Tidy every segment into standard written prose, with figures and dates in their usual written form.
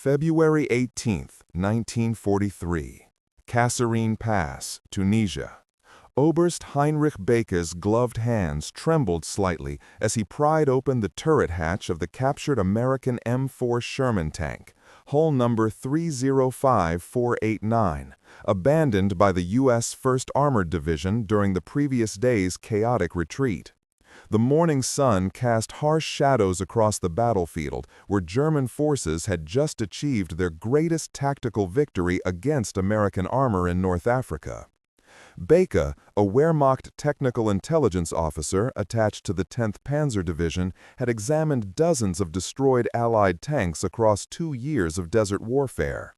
February 18, 1943. Kasserine Pass, Tunisia. Oberst Heinrich Becke's gloved hands trembled slightly as he pried open the turret hatch of the captured American M4 Sherman tank, hull number 305489, abandoned by the U.S. 1st Armored Division during the previous day's chaotic retreat. The morning sun cast harsh shadows across the battlefield where German forces had just achieved their greatest tactical victory against American armor in North Africa. Becke, a Wehrmacht technical intelligence officer attached to the 10th Panzer Division, had examined dozens of destroyed Allied tanks across 2 years of desert warfare.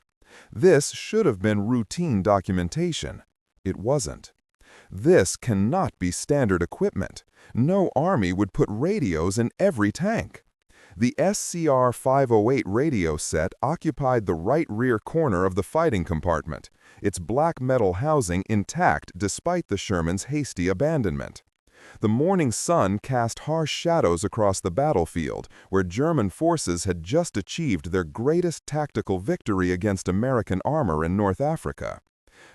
This should have been routine documentation. It wasn't. This cannot be standard equipment. No army would put radios in every tank. The SCR-508 radio set occupied the right rear corner of the fighting compartment, its black metal housing intact despite the Sherman's hasty abandonment. The morning sun cast harsh shadows across the battlefield where German forces had just achieved their greatest tactical victory against American armor in North Africa.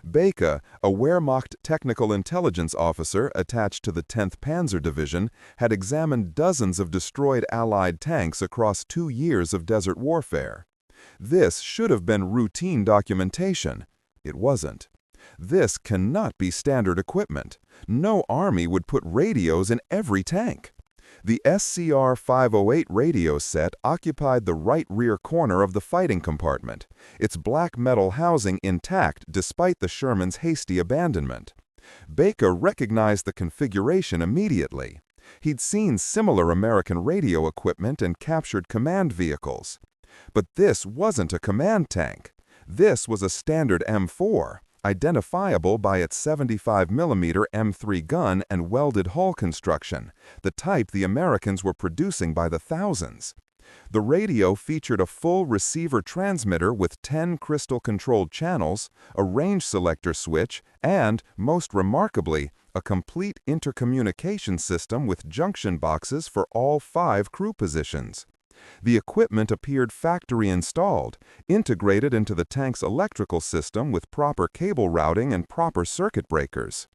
Becke, a Wehrmacht technical intelligence officer attached to the 10th Panzer Division, had examined dozens of destroyed Allied tanks across 2 years of desert warfare. This should have been routine documentation. It wasn't. This cannot be standard equipment. No army would put radios in every tank. The SCR-508 radio set occupied the right rear corner of the fighting compartment, its black metal housing intact despite the Sherman's hasty abandonment. Becke recognized the configuration immediately. He'd seen similar American radio equipment in captured command vehicles. But this wasn't a command tank. This was a standard M4. Identifiable by its 75mm M3 gun and welded hull construction, the type the Americans were producing by the thousands. The radio featured a full receiver transmitter with 10 crystal-controlled channels, a range selector switch, and, most remarkably, a complete intercommunication system with junction boxes for all 5 crew positions. The equipment appeared factory-installed, integrated into the tank's electrical system with proper cable routing and proper circuit breakers.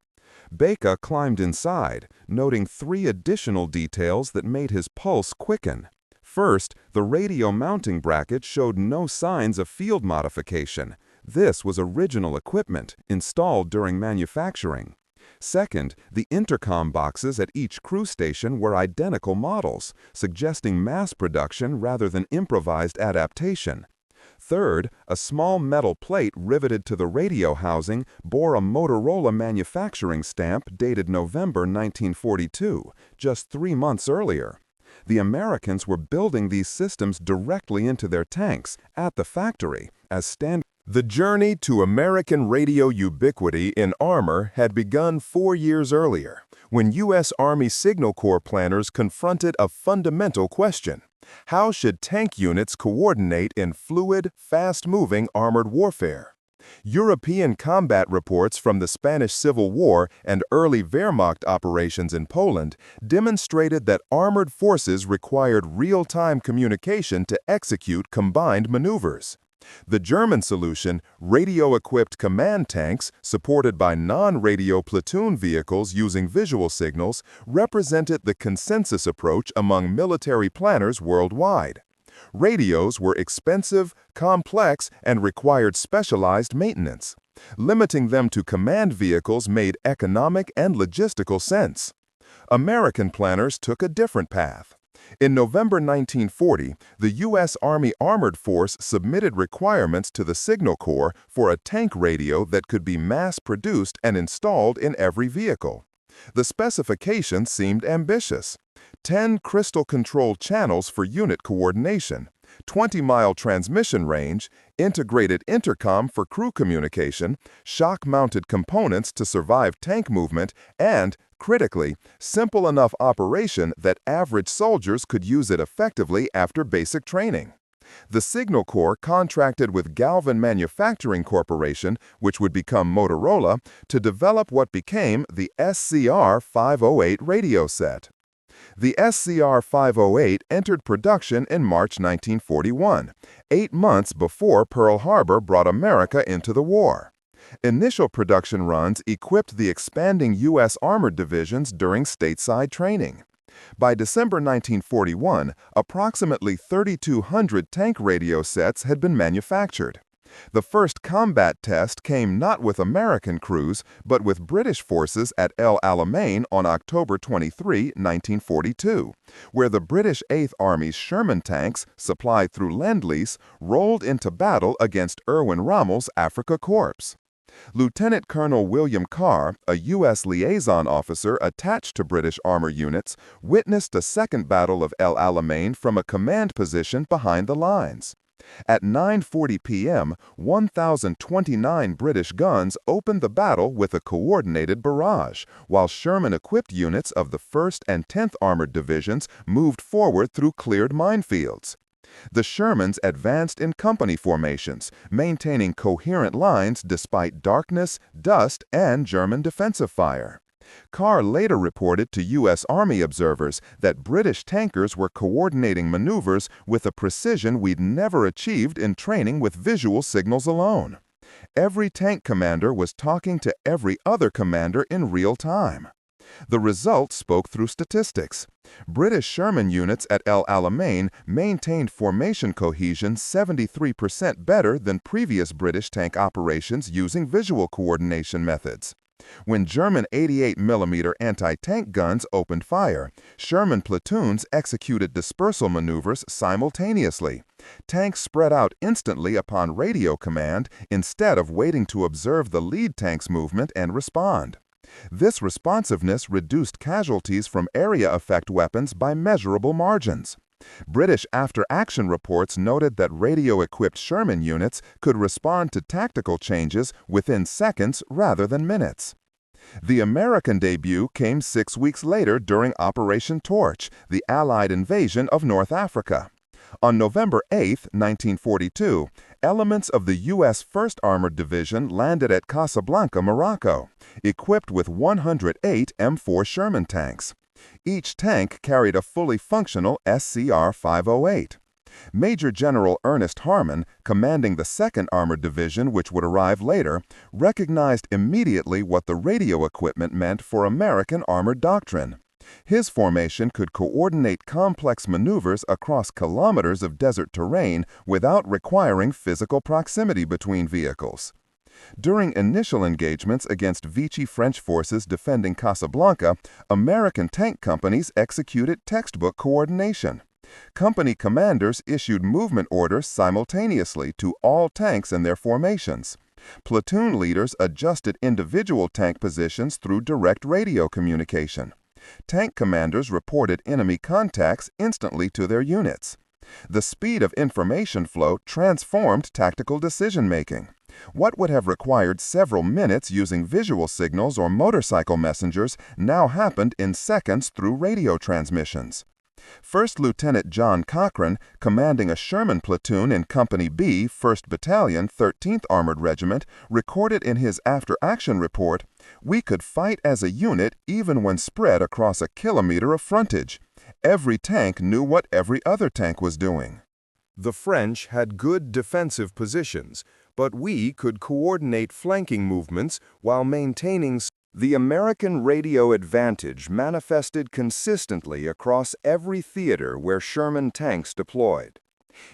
Becke climbed inside, noting 3 additional details that made his pulse quicken. First, the radio mounting bracket showed no signs of field modification. This was original equipment, installed during manufacturing. Second, the intercom boxes at each crew station were identical models, suggesting mass production rather than improvised adaptation. Third, a small metal plate riveted to the radio housing bore a Motorola manufacturing stamp dated November 1942, just 3 months earlier. The Americans were building these systems directly into their tanks at the factory as standard. The journey to American radio ubiquity in armor had begun 4 years earlier, when U.S. Army Signal Corps planners confronted a fundamental question. How should tank units coordinate in fluid, fast-moving armored warfare? European combat reports from the Spanish Civil War and early Wehrmacht operations in Poland demonstrated that armored forces required real-time communication to execute combined maneuvers. The German solution, radio-equipped command tanks supported by non-radio platoon vehicles using visual signals, represented the consensus approach among military planners worldwide. Radios were expensive, complex, and required specialized maintenance. Limiting them to command vehicles made economic and logistical sense. American planners took a different path. In November 1940, the U.S. Army Armored Force submitted requirements to the Signal Corps for a tank radio that could be mass-produced and installed in every vehicle. The specifications seemed ambitious. 10 crystal-controlled channels for unit coordination, 20-mile transmission range, integrated intercom for crew communication, shock-mounted components to survive tank movement, and, critically, simple enough operation that average soldiers could use it effectively after basic training. The Signal Corps contracted with Galvin Manufacturing Corporation, which would become Motorola, to develop what became the SCR-508 radio set. The SCR-508 entered production in March 1941, 8 months before Pearl Harbor brought America into the war. Initial production runs equipped the expanding U.S. armored divisions during stateside training. By December 1941, approximately 3,200 tank radio sets had been manufactured. The first combat test came not with American crews, but with British forces at El Alamein on October 23, 1942, where the British 8th Army's Sherman tanks, supplied through Lend-Lease, rolled into battle against Erwin Rommel's Afrika Korps. Lieutenant Colonel William Carr, a U.S. liaison officer attached to British armor units, witnessed a second Battle of El Alamein from a command position behind the lines. At 9:40 p.m., 1,029 British guns opened the battle with a coordinated barrage, while Sherman-equipped units of the 1st and 10th Armored Divisions moved forward through cleared minefields. The Shermans advanced in company formations, maintaining coherent lines despite darkness, dust, and German defensive fire. Carr later reported to U.S. Army observers that British tankers were coordinating maneuvers with a precision we'd never achieved in training with visual signals alone. Every tank commander was talking to every other commander in real time. The results spoke through statistics. British Sherman units at El Alamein maintained formation cohesion 73% better than previous British tank operations using visual coordination methods. When German 88mm anti-tank guns opened fire, Sherman platoons executed dispersal maneuvers simultaneously. Tanks spread out instantly upon radio command instead of waiting to observe the lead tank's movement and respond. This responsiveness reduced casualties from area effect weapons by measurable margins. British after-action reports noted that radio-equipped Sherman units could respond to tactical changes within seconds rather than minutes. The American debut came 6 weeks later during Operation Torch, the Allied invasion of North Africa. On November 8, 1942, elements of the U.S. 1st Armored Division landed at Casablanca, Morocco, equipped with 108 M4 Sherman tanks. Each tank carried a fully functional SCR-508. Major General Ernest Harmon, commanding the 2nd Armored Division, which would arrive later, recognized immediately what the radio equipment meant for American armored doctrine. His formation could coordinate complex maneuvers across kilometers of desert terrain without requiring physical proximity between vehicles. During initial engagements against Vichy French forces defending Casablanca, American tank companies executed textbook coordination. Company commanders issued movement orders simultaneously to all tanks in their formations. Platoon leaders adjusted individual tank positions through direct radio communication. Tank commanders reported enemy contacts instantly to their units. The speed of information flow transformed tactical decision-making. What would have required several minutes using visual signals or motorcycle messengers now happened in seconds through radio transmissions. First Lieutenant John Cochran, commanding a Sherman platoon in Company B, 1st Battalion, 13th Armored Regiment, recorded in his after-action report, "We could fight as a unit even when spread across a kilometer of frontage. Every tank knew what every other tank was doing." The French had good defensive positions, but we could coordinate flanking movements while maintaining. The American radio advantage manifested consistently across every theater where Sherman tanks deployed.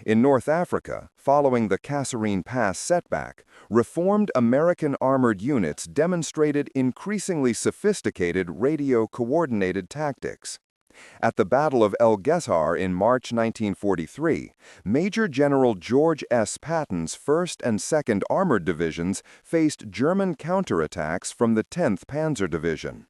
In North Africa, following the Kasserine Pass setback, reformed American armored units demonstrated increasingly sophisticated radio-coordinated tactics. At the Battle of El Gueshar in March 1943, Major General George S. Patton's 1st and 2nd Armored Divisions faced German counterattacks from the 10th Panzer Division.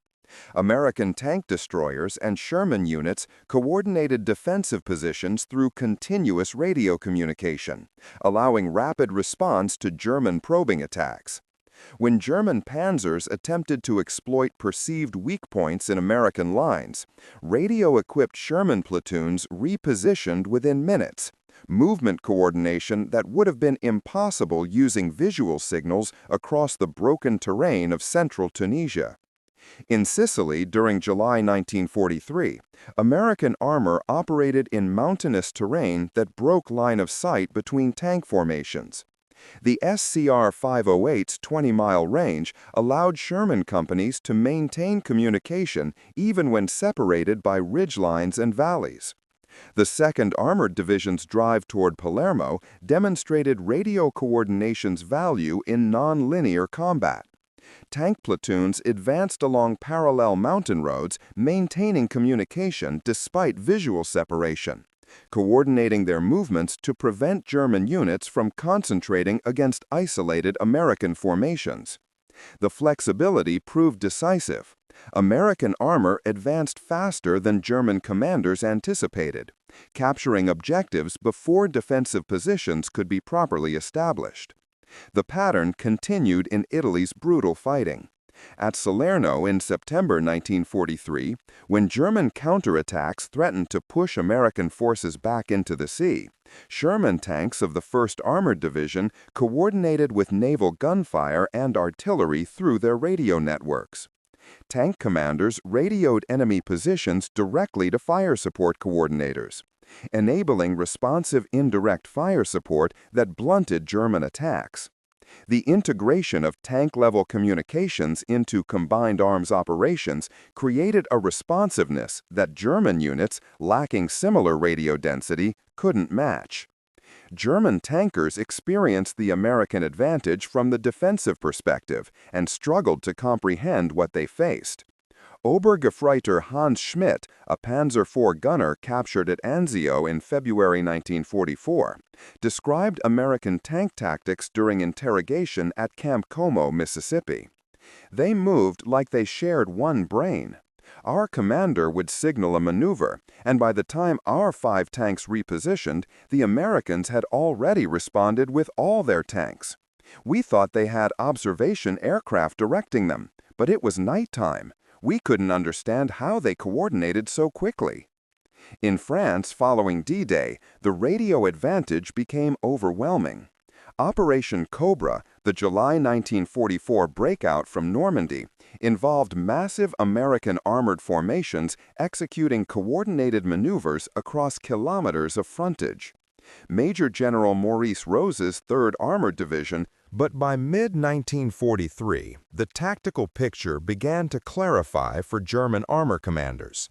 American tank destroyers and Sherman units coordinated defensive positions through continuous radio communication, allowing rapid response to German probing attacks. When German panzers attempted to exploit perceived weak points in American lines, radio-equipped Sherman platoons repositioned within minutes, movement coordination that would have been impossible using visual signals across the broken terrain of central Tunisia. In Sicily during July 1943, American armor operated in mountainous terrain that broke line of sight between tank formations. The SCR-508's 20-mile range allowed Sherman companies to maintain communication even when separated by ridgelines and valleys. The 2nd Armored Division's drive toward Palermo demonstrated radio coordination's value in non-linear combat. Tank platoons advanced along parallel mountain roads, maintaining communication despite visual separation, coordinating their movements to prevent German units from concentrating against isolated American formations. The flexibility proved decisive. American armor advanced faster than German commanders anticipated, capturing objectives before defensive positions could be properly established. The pattern continued in Italy's brutal fighting. At Salerno in September 1943, when German counterattacks threatened to push American forces back into the sea, Sherman tanks of the 1st Armored Division coordinated with naval gunfire and artillery through their radio networks. Tank commanders radioed enemy positions directly to fire support coordinators, enabling responsive indirect fire support that blunted German attacks. The integration of tank-level communications into combined arms operations created a responsiveness that German units, lacking similar radio density, couldn't match. German tankers experienced the American advantage from the defensive perspective and struggled to comprehend what they faced. Obergefreiter Hans Schmidt, a Panzer IV gunner captured at Anzio in February 1944, described American tank tactics during interrogation at Camp Como, Mississippi. They moved like they shared one brain. Our commander would signal a maneuver, and by the time our 5 tanks repositioned, the Americans had already responded with all their tanks. We thought they had observation aircraft directing them, but it was nighttime. We couldn't understand how they coordinated so quickly. In France, following D-Day, the radio advantage became overwhelming. Operation Cobra, the July 1944 breakout from Normandy, involved massive American armored formations executing coordinated maneuvers across kilometers of frontage. Major General Maurice Rose's 3rd Armored Division. But by mid-1943, the tactical picture began to clarify for German armor commanders.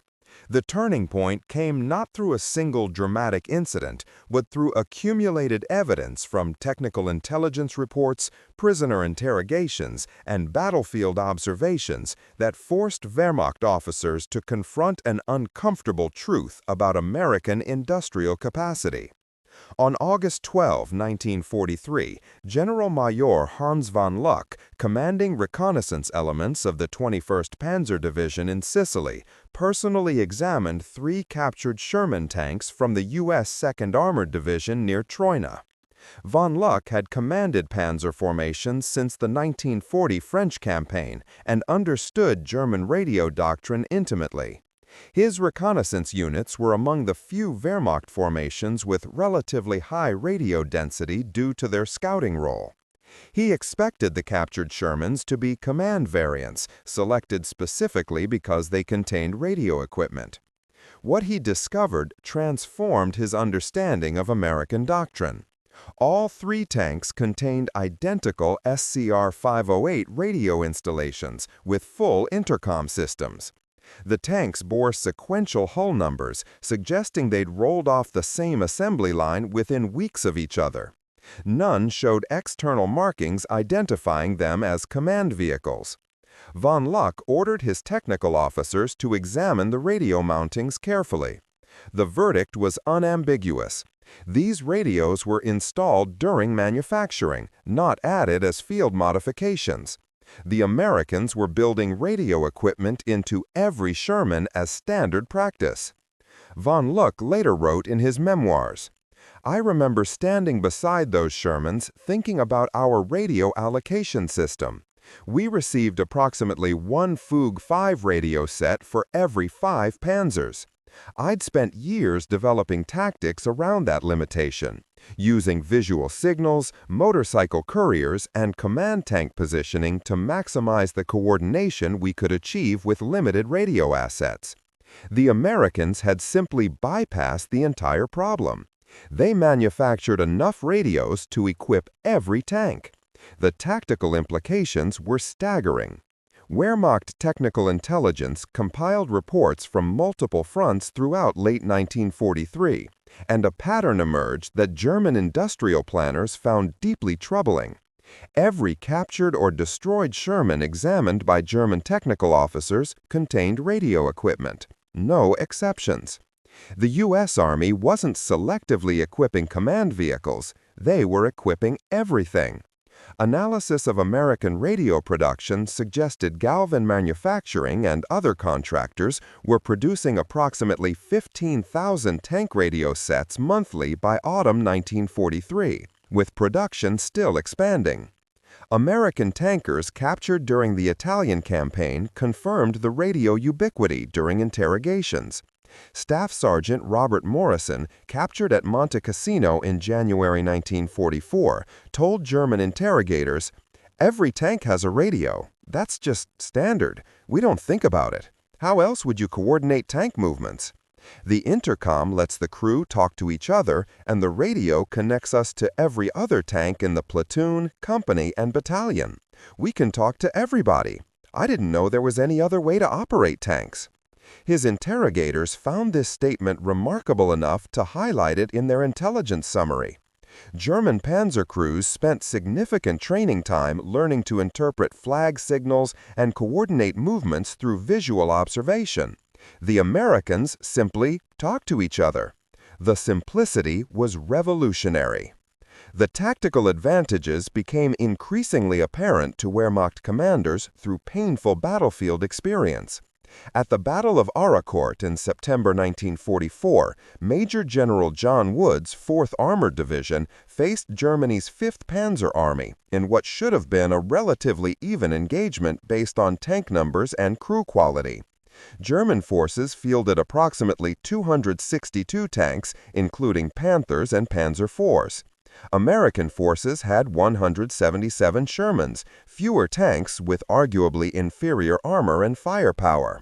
The turning point came not through a single dramatic incident, but through accumulated evidence from technical intelligence reports, prisoner interrogations, and battlefield observations that forced Wehrmacht officers to confront an uncomfortable truth about American industrial capacity. On August 12, 1943, General-Major Hans von Luck, commanding reconnaissance elements of the 21st Panzer Division in Sicily, personally examined 3 captured Sherman tanks from the U.S. 2nd Armored Division near Troina. Von Luck had commanded panzer formations since the 1940 French campaign and understood German radio doctrine intimately. His reconnaissance units were among the few Wehrmacht formations with relatively high radio density due to their scouting role. He expected the captured Shermans to be command variants, selected specifically because they contained radio equipment. What he discovered transformed his understanding of American doctrine. All 3 tanks contained identical SCR-508 radio installations with full intercom systems. The tanks bore sequential hull numbers, suggesting they'd rolled off the same assembly line within weeks of each other. None showed external markings identifying them as command vehicles. Von Luck ordered his technical officers to examine the radio mountings carefully. The verdict was unambiguous. These radios were installed during manufacturing, not added as field modifications. The Americans were building radio equipment into every Sherman as standard practice. Von Luck later wrote in his memoirs, "I remember standing beside those Shermans thinking about our radio allocation system. We received approximately 1 Fug 5 radio set for every 5 panzers. I'd spent years developing tactics around that limitation, using visual signals, motorcycle couriers, and command tank positioning to maximize the coordination we could achieve with limited radio assets. The Americans had simply bypassed the entire problem. They manufactured enough radios to equip every tank. The tactical implications were staggering. Wehrmacht Technical Intelligence compiled reports from multiple fronts throughout late 1943, and a pattern emerged that German industrial planners found deeply troubling. Every captured or destroyed Sherman examined by German technical officers contained radio equipment. No exceptions. The U.S. Army wasn't selectively equipping command vehicles, they were equipping everything. Analysis of American radio production suggested Galvin Manufacturing and other contractors were producing approximately 15,000 tank radio sets monthly by autumn 1943, with production still expanding. American tankers captured during the Italian campaign confirmed the radio ubiquity during interrogations. Staff Sergeant Robert Morrison, captured at Monte Cassino in January 1944, told German interrogators, "Every tank has a radio. That's just standard. We don't think about it. How else would you coordinate tank movements? The intercom lets the crew talk to each other, and the radio connects us to every other tank in the platoon, company, and battalion. We can talk to everybody. I didn't know there was any other way to operate tanks." His interrogators found this statement remarkable enough to highlight it in their intelligence summary. German panzer crews spent significant training time learning to interpret flag signals and coordinate movements through visual observation. The Americans simply talked to each other. The simplicity was revolutionary. The tactical advantages became increasingly apparent to Wehrmacht commanders through painful battlefield experience. At the Battle of Arracourt in September 1944, Major General John Wood's 4th Armored Division faced Germany's 5th Panzer Army in what should have been a relatively even engagement based on tank numbers and crew quality. German forces fielded approximately 262 tanks, including Panthers and Panzer IVs. American forces had 177 Shermans, fewer tanks with arguably inferior armor and firepower.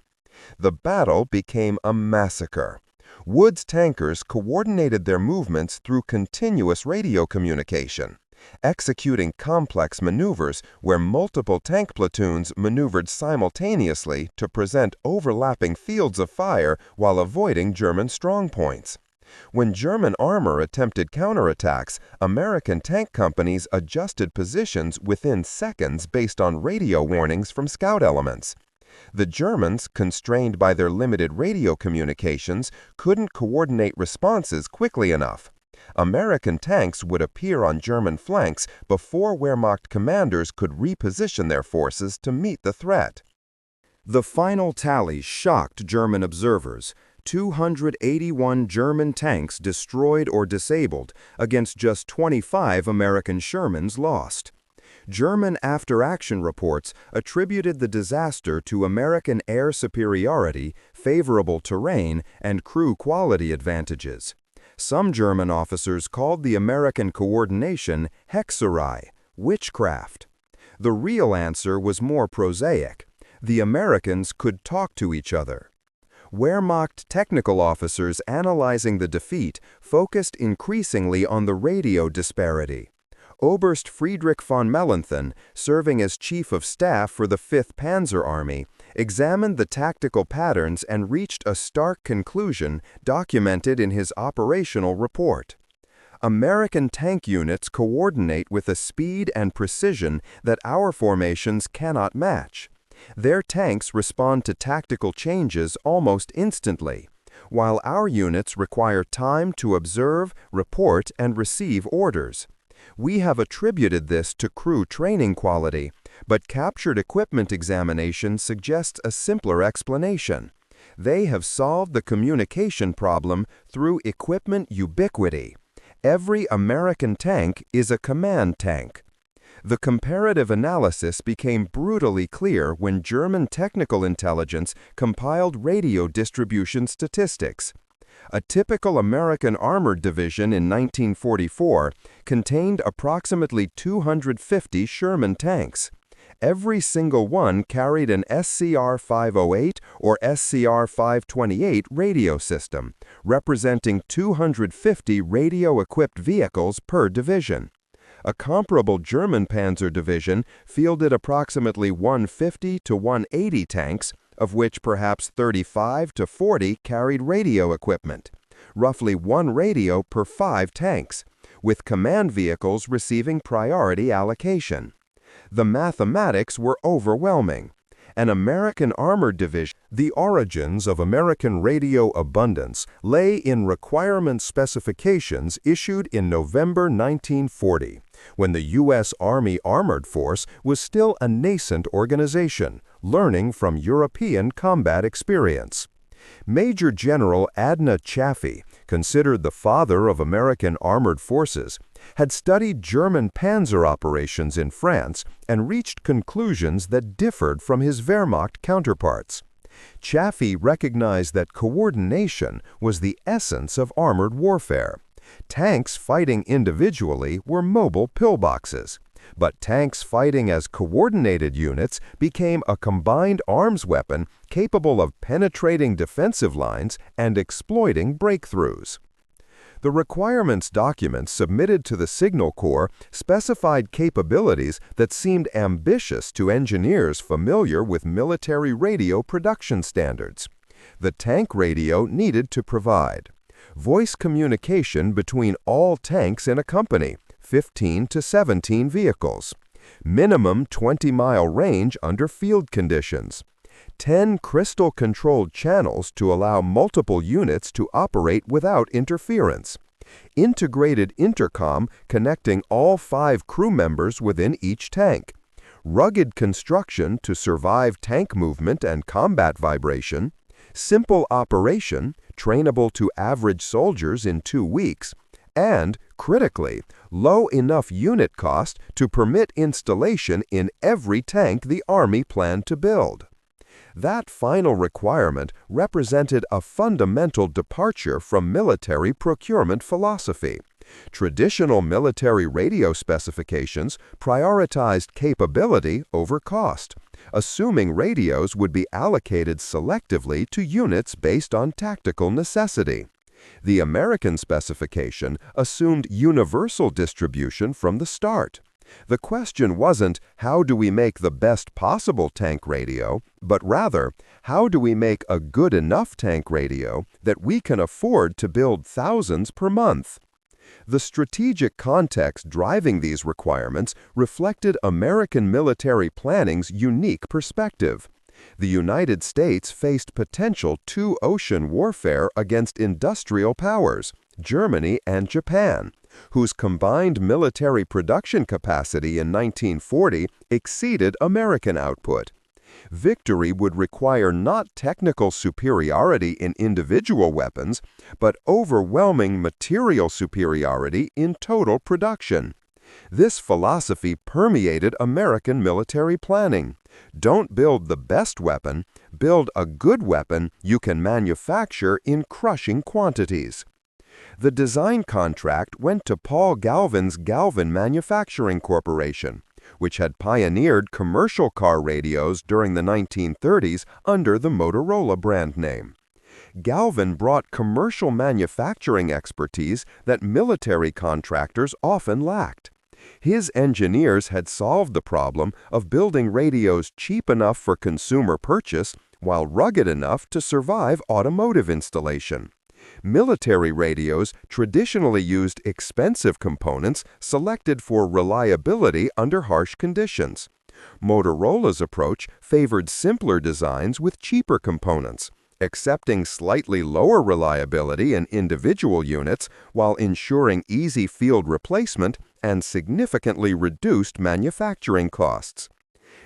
The battle became a massacre. Wood's tankers coordinated their movements through continuous radio communication, executing complex maneuvers where multiple tank platoons maneuvered simultaneously to present overlapping fields of fire while avoiding German strongpoints. When German armor attempted counterattacks, American tank companies adjusted positions within seconds based on radio warnings from scout elements. The Germans, constrained by their limited radio communications, couldn't coordinate responses quickly enough. American tanks would appear on German flanks before Wehrmacht commanders could reposition their forces to meet the threat. The final tally shocked German observers. 281 German tanks destroyed or disabled against just 25 American Shermans lost. German after-action reports attributed the disaster to American air superiority, favorable terrain, and crew quality advantages. Some German officers called the American coordination hexerei, witchcraft. The real answer was more prosaic. The Americans could talk to each other. Wehrmacht technical officers analyzing the defeat focused increasingly on the radio disparity. Oberst Friedrich von Mellenthin, serving as Chief of Staff for the 5th Panzer Army, examined the tactical patterns and reached a stark conclusion documented in his operational report. American tank units coordinate with a speed and precision that our formations cannot match. Their tanks respond to tactical changes almost instantly, while our units require time to observe, report, and receive orders. We have attributed this to crew training quality, but captured equipment examination suggests a simpler explanation. They have solved the communication problem through equipment ubiquity. Every American tank is a command tank. The comparative analysis became brutally clear when German technical intelligence compiled radio distribution statistics. A typical American armored division in 1944 contained approximately 250 Sherman tanks. Every single one carried an SCR-508 or SCR-528 radio system, representing 250 radio-equipped vehicles per division. A comparable German panzer division fielded approximately 150 to 180 tanks, of which perhaps 35 to 40 carried radio equipment, roughly one radio per 5 tanks, with command vehicles receiving priority allocation. The mathematics were overwhelming. An American armored division. The origins of American radio abundance lay in requirement specifications issued in November 1940, when the U.S. Army Armored Force was still a nascent organization, learning from European combat experience. Major General Adna Chaffee, considered the father of American armored forces, had studied German panzer operations in France and reached conclusions that differed from his Wehrmacht counterparts. Chaffee recognized that coordination was the essence of armored warfare. Tanks fighting individually were mobile pillboxes, but tanks fighting as coordinated units became a combined arms weapon capable of penetrating defensive lines and exploiting breakthroughs. The requirements documents submitted to the Signal Corps specified capabilities that seemed ambitious to engineers familiar with military radio production standards. The tank radio needed to provide voice communication between all tanks in a company, 15 to 17 vehicles, minimum 20-mile range under field conditions, 10 crystal-controlled channels to allow multiple units to operate without interference, integrated intercom connecting all 5 crew members within each tank, rugged construction to survive tank movement and combat vibration, simple operation, trainable to average soldiers in 2 weeks, and, critically, low enough unit cost to permit installation in every tank the Army planned to build. That final requirement represented a fundamental departure from military procurement philosophy. Traditional military radio specifications prioritized capability over cost, assuming radios would be allocated selectively to units based on tactical necessity. The American specification assumed universal distribution from the start. The question wasn't, how do we make the best possible tank radio, but rather, how do we make a good enough tank radio that we can afford to build thousands per month? The strategic context driving these requirements reflected American military planning's unique perspective. The United States faced potential two-ocean warfare against industrial powers, Germany and Japan, whose combined military production capacity in 1940 exceeded American output. Victory would require not technical superiority in individual weapons, but overwhelming material superiority in total production. This philosophy permeated American military planning. Don't build the best weapon, build a good weapon you can manufacture in crushing quantities. The design contract went to Paul Galvin's Galvin Manufacturing Corporation, which had pioneered commercial car radios during the 1930s under the Motorola brand name. Galvin brought commercial manufacturing expertise that military contractors often lacked. His engineers had solved the problem of building radios cheap enough for consumer purchase while rugged enough to survive automotive installation. Military radios traditionally used expensive components selected for reliability under harsh conditions. Motorola's approach favored simpler designs with cheaper components, accepting slightly lower reliability in individual units while ensuring easy field replacement and significantly reduced manufacturing costs.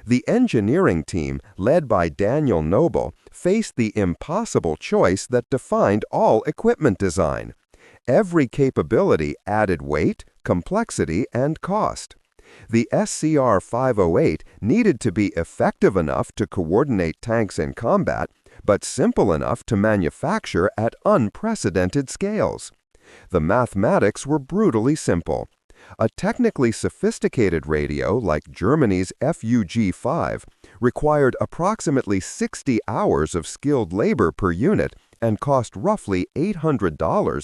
The engineering team, led by Daniel Noble, faced the impossible choice that defined all equipment design. Every capability added weight, complexity, and cost. The SCR-508 needed to be effective enough to coordinate tanks in combat, but simple enough to manufacture at unprecedented scales. The mathematics were brutally simple. A technically sophisticated radio like Germany's FUG-5 required approximately 60 hours of skilled labor per unit and cost roughly $800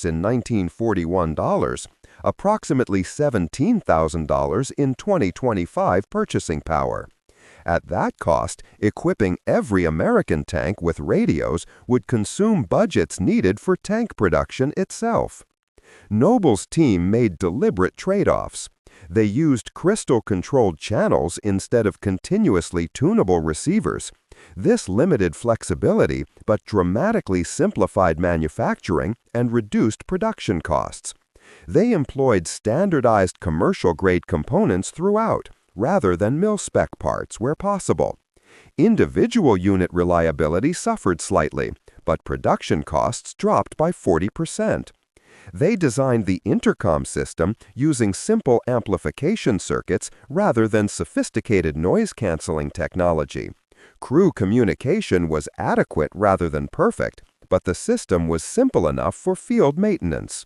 in 1941 dollars, approximately $17,000 in 2025 purchasing power. At that cost, equipping every American tank with radios would consume budgets needed for tank production itself. Noble's team made deliberate trade-offs. They used crystal-controlled channels instead of continuously tunable receivers. This limited flexibility but dramatically simplified manufacturing and reduced production costs. They employed standardized commercial-grade components throughout, rather than mil-spec parts where possible. Individual unit reliability suffered slightly, but production costs dropped by 40%. They designed the intercom system using simple amplification circuits rather than sophisticated noise-canceling technology. Crew communication was adequate rather than perfect, but the system was simple enough for field maintenance.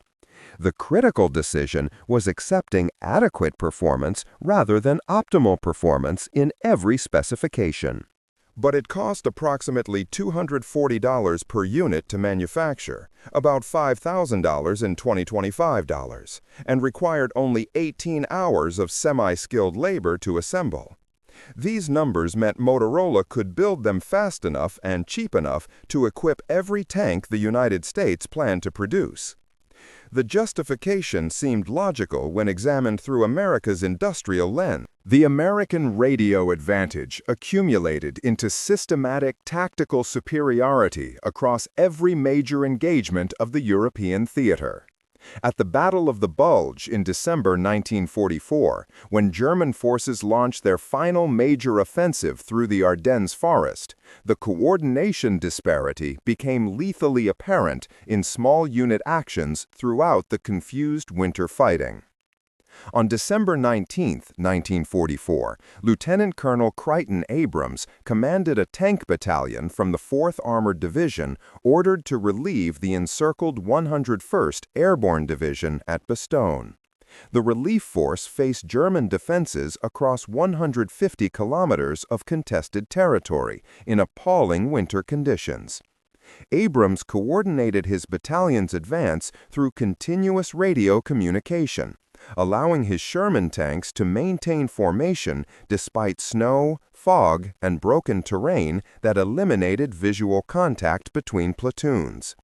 The critical decision was accepting adequate performance rather than optimal performance in every specification. But it cost approximately $240 per unit to manufacture, about $5,000 in 2025 dollars, and required only 18 hours of semi-skilled labor to assemble. These numbers meant Motorola could build them fast enough and cheap enough to equip every tank the United States planned to produce. The justification seemed logical when examined through America's industrial lens. The American radio advantage accumulated into systematic tactical superiority across every major engagement of the European theater. At the Battle of the Bulge in December 1944, when German forces launched their final major offensive through the Ardennes forest, the coordination disparity became lethally apparent in small unit actions throughout the confused winter fighting. On December 19, 1944, Lieutenant Colonel Crichton Abrams commanded a tank battalion from the 4th Armored Division ordered to relieve the encircled 101st Airborne Division at Bastogne. The relief force faced German defenses across 150 kilometers of contested territory in appalling winter conditions. Abrams coordinated his battalion's advance through continuous radio communication, allowing his Sherman tanks to maintain formation despite snow, fog, and broken terrain that eliminated visual contact between platoons.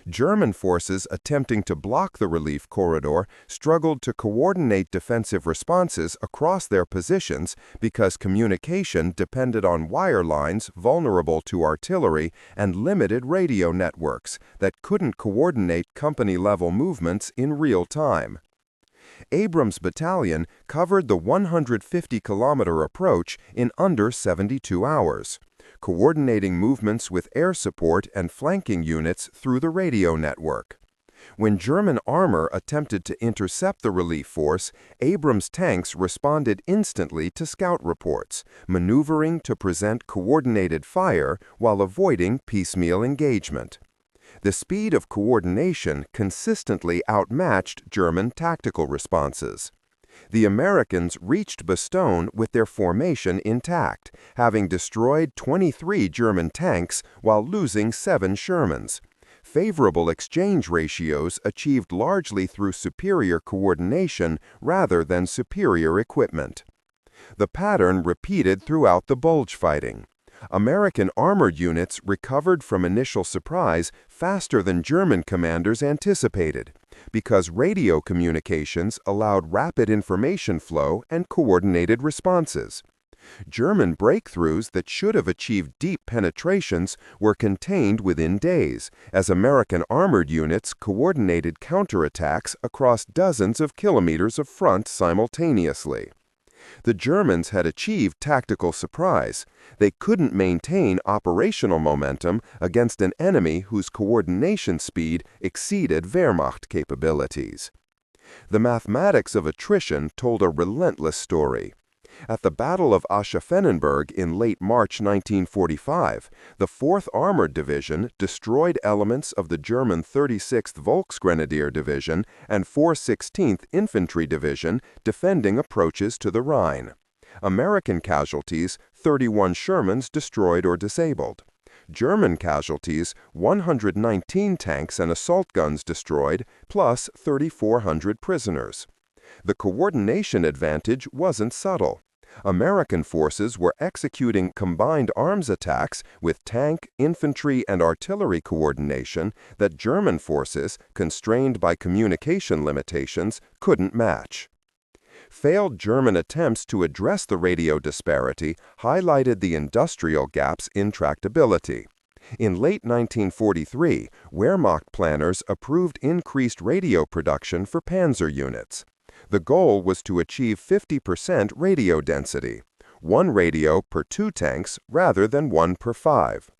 German forces attempting to block the relief corridor struggled to coordinate defensive responses across their positions because communication depended on wire lines vulnerable to artillery and limited radio networks that couldn't coordinate company-level movements in real time. Abrams' battalion covered the 150-kilometer approach in under 72 hours, coordinating movements with air support and flanking units through the radio network. When German armor attempted to intercept the relief force, Abrams' tanks responded instantly to scout reports, maneuvering to present coordinated fire while avoiding piecemeal engagement. The speed of coordination consistently outmatched German tactical responses. The Americans reached Bastogne with their formation intact, having destroyed 23 German tanks while losing 7 Shermans. Favorable exchange ratios achieved largely through superior coordination rather than superior equipment. The pattern repeated throughout the Bulge fighting. American armored units recovered from initial surprise faster than German commanders anticipated, because radio communications allowed rapid information flow and coordinated responses. German breakthroughs that should have achieved deep penetrations were contained within days, as American armored units coordinated counterattacks across dozens of kilometers of front simultaneously. The Germans had achieved tactical surprise. They couldn't maintain operational momentum against an enemy whose coordination speed exceeded Wehrmacht capabilities. The mathematics of attrition told a relentless story. At the Battle of Aschaffenenburg in late March 1945, the 4th Armored Division destroyed elements of the German 36th Volksgrenadier Division and 416th Infantry Division defending approaches to the Rhine. American casualties, 31 Shermans destroyed or disabled. German casualties, 119 tanks and assault guns destroyed, plus 3,400 prisoners. The coordination advantage wasn't subtle. American forces were executing combined arms attacks with tank, infantry, and artillery coordination that German forces, constrained by communication limitations, couldn't match. Failed German attempts to address the radio disparity highlighted the industrial gap's intractability. In late 1943, Wehrmacht planners approved increased radio production for panzer units. The goal was to achieve 50% radio density, 1 radio per 2 tanks rather than 1 per 5.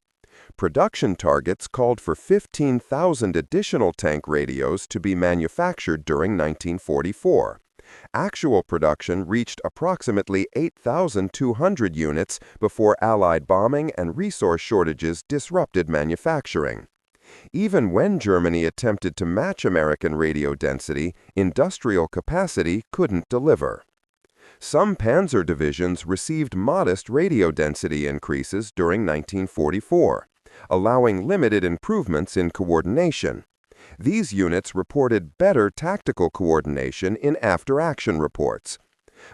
Production targets called for 15,000 additional tank radios to be manufactured during 1944. Actual production reached approximately 8,200 units before Allied bombing and resource shortages disrupted manufacturing. Even when Germany attempted to match American radio density, industrial capacity couldn't deliver. Some panzer divisions received modest radio density increases during 1944, allowing limited improvements in coordination. These units reported better tactical coordination in after-action reports.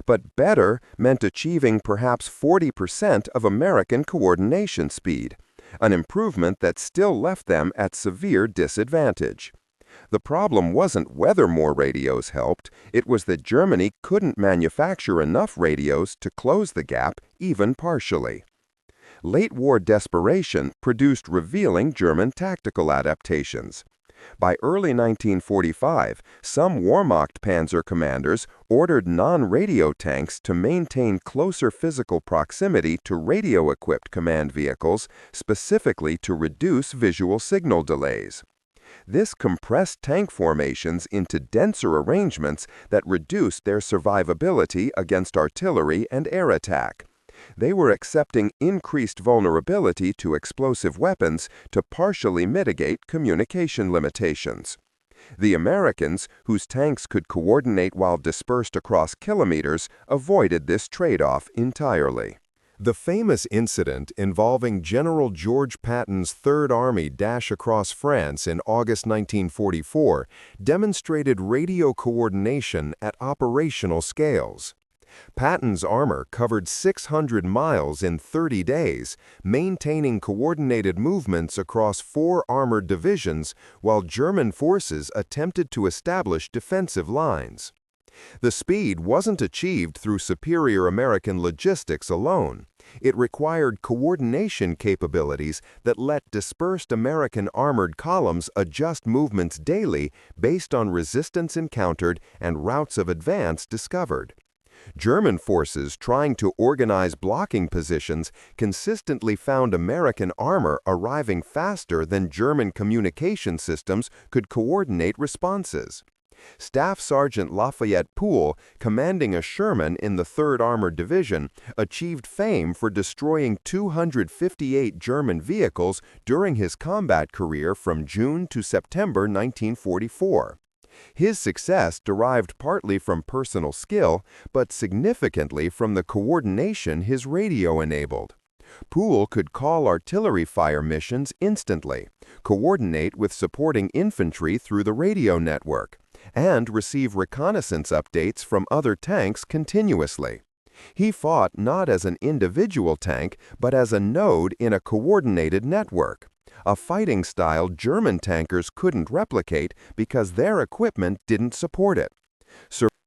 But better meant achieving perhaps 40% of American coordination speed, an improvement that still left them at severe disadvantage. The problem wasn't whether more radios helped, it was that Germany couldn't manufacture enough radios to close the gap, even partially. Late-war desperation produced revealing German tactical adaptations. By early 1945, some Wehrmacht panzer commanders ordered non-radio tanks to maintain closer physical proximity to radio-equipped command vehicles, specifically to reduce visual signal delays. This compressed tank formations into denser arrangements that reduced their survivability against artillery and air attack. They were accepting increased vulnerability to explosive weapons to partially mitigate communication limitations. The Americans, whose tanks could coordinate while dispersed across kilometers, avoided this trade-off entirely. The famous incident involving General George Patton's Third Army dash across France in August 1944 demonstrated radio coordination at operational scales. Patton's armor covered 600 miles in 30 days, maintaining coordinated movements across 4 armored divisions while German forces attempted to establish defensive lines. The speed wasn't achieved through superior American logistics alone. It required coordination capabilities that let dispersed American armored columns adjust movements daily based on resistance encountered and routes of advance discovered. German forces trying to organize blocking positions consistently found American armor arriving faster than German communication systems could coordinate responses. Staff Sergeant Lafayette Poole, commanding a Sherman in the 3rd Armored Division, achieved fame for destroying 258 German vehicles during his combat career from June to September 1944. His success derived partly from personal skill, but significantly from the coordination his radio enabled. Poole could call artillery fire missions instantly, coordinate with supporting infantry through the radio network, and receive reconnaissance updates from other tanks continuously. He fought not as an individual tank, but as a node in a coordinated network, a fighting style German tankers couldn't replicate because their equipment didn't support it.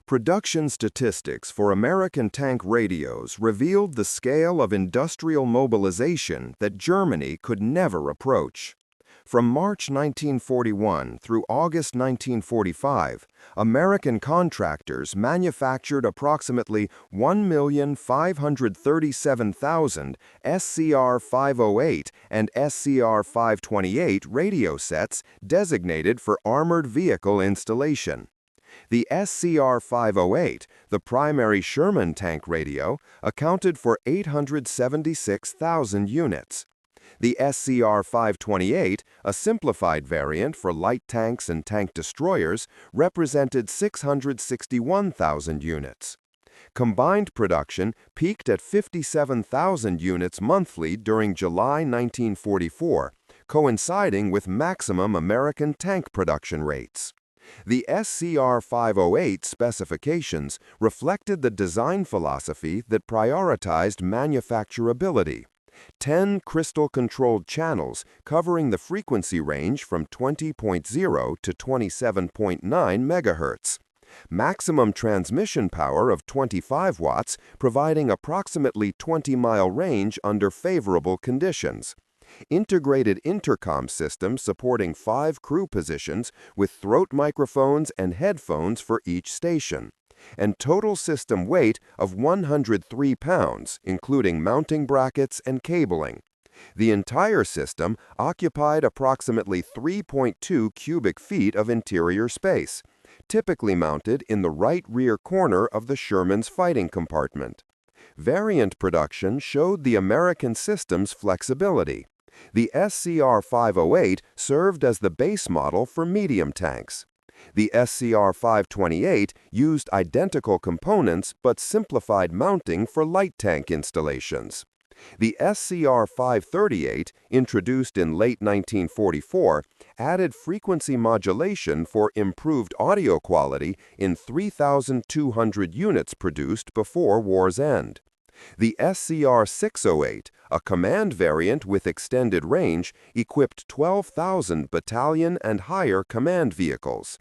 Production statistics for American tank radios revealed the scale of industrial mobilization that Germany could never approach. From March 1941 through August 1945, American contractors manufactured approximately 1,537,000 SCR-508 and SCR-528 radio sets designated for armored vehicle installation. The SCR-508, the primary Sherman tank radio, accounted for 876,000 units. The SCR-528, a simplified variant for light tanks and tank destroyers, represented 661,000 units. Combined production peaked at 57,000 units monthly during July 1944, coinciding with maximum American tank production rates. The SCR-508 specifications reflected the design philosophy that prioritized manufacturability. 10 crystal-controlled channels covering the frequency range from 20.0 to 27.9 MHz. Maximum transmission power of 25 watts, providing approximately 20-mile range under favorable conditions. Integrated intercom system supporting 5 crew positions with throat microphones and headphones for each station. And total system weight of 103 pounds, including mounting brackets and cabling. The entire system occupied approximately 3.2 cubic feet of interior space, typically mounted in the right rear corner of the Sherman's fighting compartment. Variant production showed the American system's flexibility. The SCR-508 served as the base model for medium tanks. The SCR-528 used identical components but simplified mounting for light tank installations. The SCR-538, introduced in late 1944, added frequency modulation for improved audio quality in 3,200 units produced before war's end. The SCR-608, a command variant with extended range, equipped 12,000 battalion and higher command vehicles.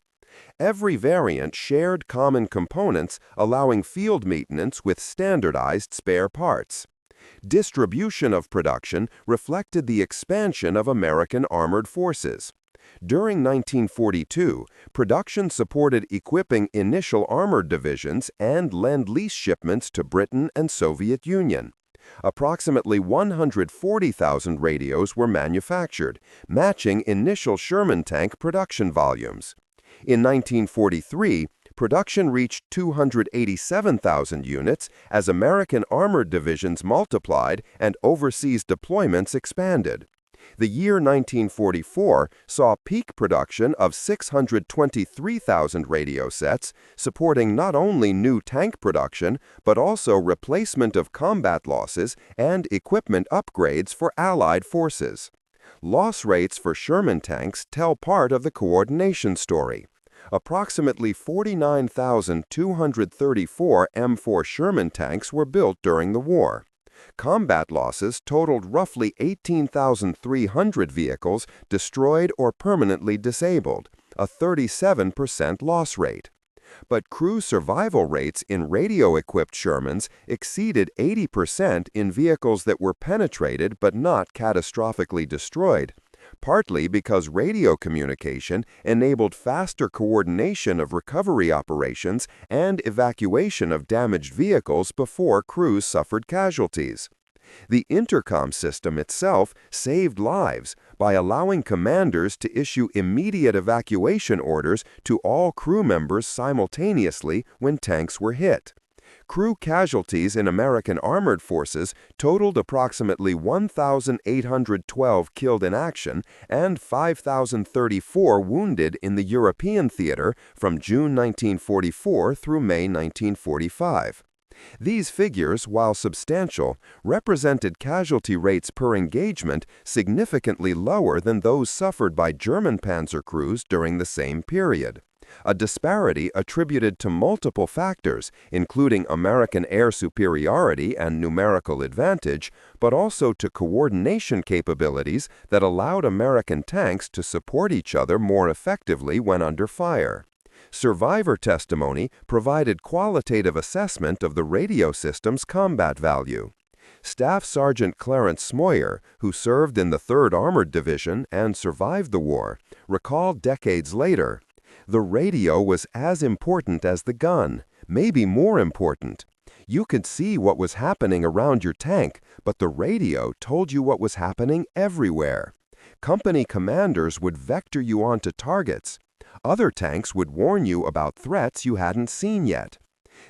Every variant shared common components, allowing field maintenance with standardized spare parts. Distribution of production reflected the expansion of American armored forces. During 1942, production supported equipping initial armored divisions and Lend-Lease shipments to Britain and Soviet Union. Approximately 140,000 radios were manufactured, matching initial Sherman tank production volumes. In 1943, production reached 287,000 units as American armored divisions multiplied and overseas deployments expanded. The year 1944 saw peak production of 623,000 radio sets, supporting not only new tank production, but also replacement of combat losses and equipment upgrades for Allied forces. Loss rates for Sherman tanks tell part of the coordination story. Approximately 49,234 M4 Sherman tanks were built during the war. Combat losses totaled roughly 18,300 vehicles destroyed or permanently disabled, a 37% loss rate. But crew survival rates in radio-equipped Shermans exceeded 80% in vehicles that were penetrated but not catastrophically destroyed, partly because radio communication enabled faster coordination of recovery operations and evacuation of damaged vehicles before crews suffered casualties. The intercom system itself saved lives by allowing commanders to issue immediate evacuation orders to all crew members simultaneously when tanks were hit. Crew casualties in American armored forces totaled approximately 1,812 killed in action and 5,034 wounded in the European theater from June 1944 through May 1945. These figures, while substantial, represented casualty rates per engagement significantly lower than those suffered by German panzer crews during the same period. A disparity attributed to multiple factors, including American air superiority and numerical advantage, but also to coordination capabilities that allowed American tanks to support each other more effectively when under fire. Survivor testimony provided qualitative assessment of the radio system's combat value. Staff Sergeant Clarence Smoyer, who served in the 3rd Armored Division and survived the war, recalled decades later, "The radio was as important as the gun, maybe more important. You could see what was happening around your tank, but the radio told you what was happening everywhere. Company commanders would vector you onto targets. Other tanks would warn you about threats you hadn't seen yet.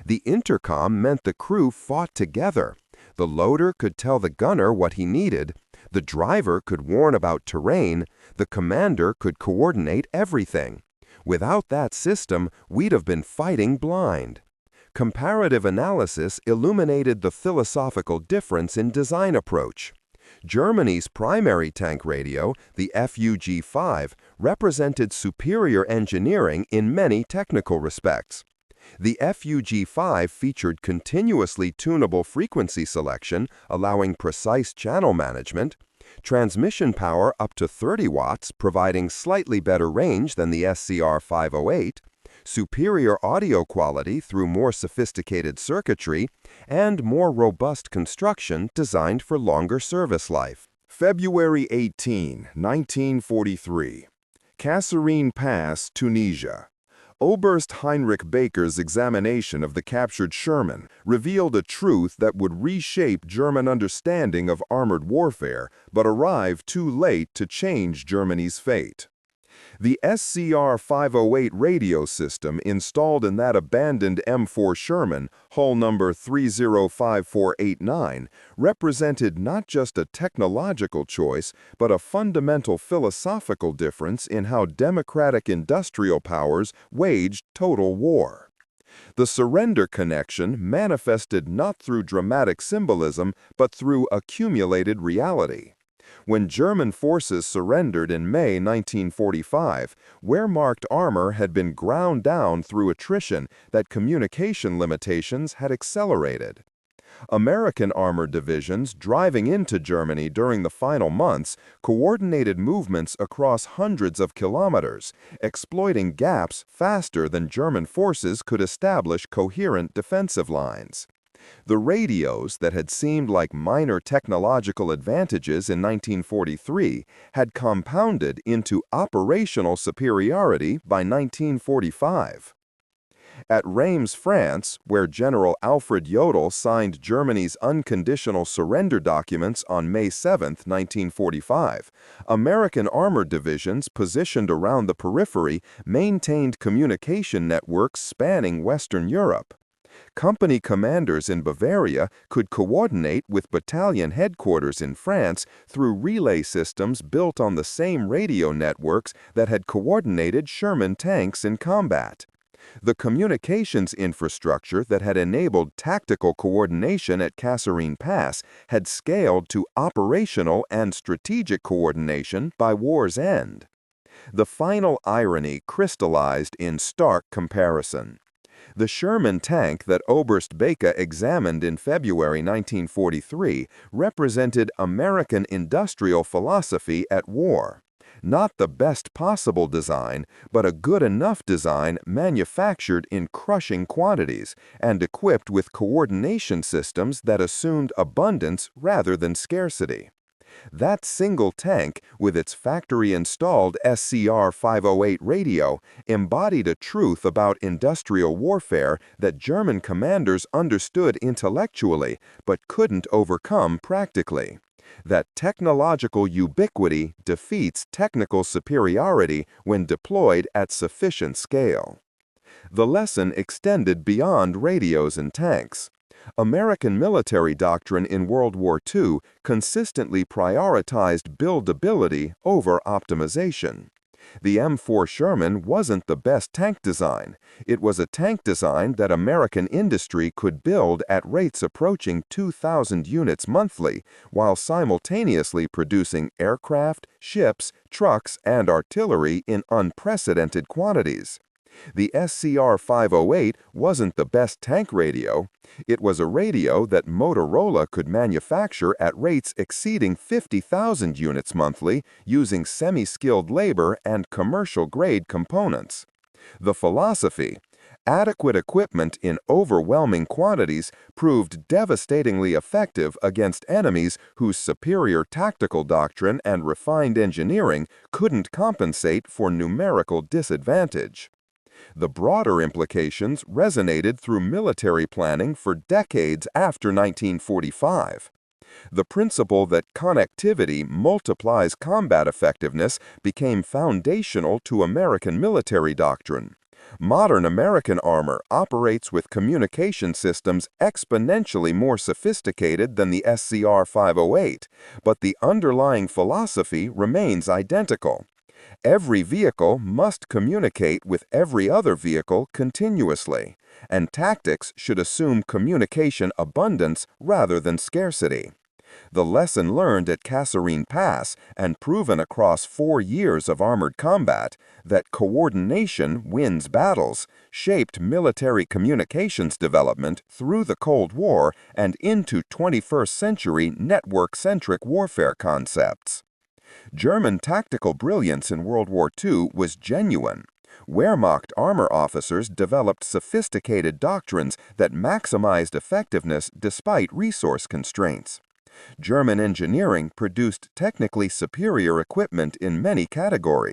The intercom meant the crew fought together. The loader could tell the gunner what he needed. The driver could warn about terrain. The commander could coordinate everything. Without that system, we'd have been fighting blind. Comparative analysis illuminated the philosophical difference in design approach. Germany's primary tank radio, the FUG-5, represented superior engineering in many technical respects. The FUG-5 featured continuously tunable frequency selection, allowing precise channel management, transmission power up to 30 watts, providing slightly better range than the SCR-508, superior audio quality through more sophisticated circuitry, and more robust construction designed for longer service life. February 18, 1943. Kasserine Pass, Tunisia. Oberst Heinrich Baker's examination of the captured Sherman revealed a truth that would reshape German understanding of armored warfare, but arrived too late to change Germany's fate. The SCR-508 radio system installed in that abandoned M4 Sherman, hull number 305489, represented not just a technological choice, but a fundamental philosophical difference in how democratic industrial powers waged total war. The surrender connection manifested not through dramatic symbolism, but through accumulated reality. When German forces surrendered in May 1945, Wehrmacht armor had been ground down through attrition that communication limitations had accelerated. American armored divisions driving into Germany during the final months coordinated movements across hundreds of kilometers, exploiting gaps faster than German forces could establish coherent defensive lines. The radios that had seemed like minor technological advantages in 1943 had compounded into operational superiority by 1945. At Reims, France, where General Alfred Jodl signed Germany's unconditional surrender documents on May 7, 1945, American armored divisions positioned around the periphery maintained communication networks spanning Western Europe. Company commanders in Bavaria could coordinate with battalion headquarters in France through relay systems built on the same radio networks that had coordinated Sherman tanks in combat. The communications infrastructure that had enabled tactical coordination at Kasserine Pass had scaled to operational and strategic coordination by war's end. The final irony crystallized in stark comparison. The Sherman tank that Oberst Baker examined in February 1943 represented American industrial philosophy at war. Not the best possible design, but a good enough design manufactured in crushing quantities and equipped with coordination systems that assumed abundance rather than scarcity. That single tank, with its factory-installed SCR-508 radio, embodied a truth about industrial warfare that German commanders understood intellectually but couldn't overcome practically. That technological ubiquity defeats technical superiority when deployed at sufficient scale. The lesson extended beyond radios and tanks. American military doctrine in World War II consistently prioritized buildability over optimization. The M4 Sherman wasn't the best tank design. It was a tank design that American industry could build at rates approaching 2,000 units monthly, while simultaneously producing aircraft, ships, trucks, and artillery in unprecedented quantities. The SCR-508 wasn't the best tank radio. It was a radio that Motorola could manufacture at rates exceeding 50,000 units monthly using semi-skilled labor and commercial-grade components. The philosophy: adequate equipment in overwhelming quantities proved devastatingly effective against enemies whose superior tactical doctrine and refined engineering couldn't compensate for numerical disadvantage. The broader implications resonated through military planning for decades after 1945. The principle that connectivity multiplies combat effectiveness became foundational to American military doctrine. Modern American armor operates with communication systems exponentially more sophisticated than the SCR-508, but the underlying philosophy remains identical. Every vehicle must communicate with every other vehicle continuously, and tactics should assume communication abundance rather than scarcity. The lesson learned at Kasserine Pass and proven across 4 years of armored combat, that coordination wins battles, shaped military communications development through the Cold War and into 21st century network-centric warfare concepts. German tactical brilliance in World War II was genuine. Wehrmacht armor officers developed sophisticated doctrines that maximized effectiveness despite resource constraints. German engineering produced technically superior equipment in many categories.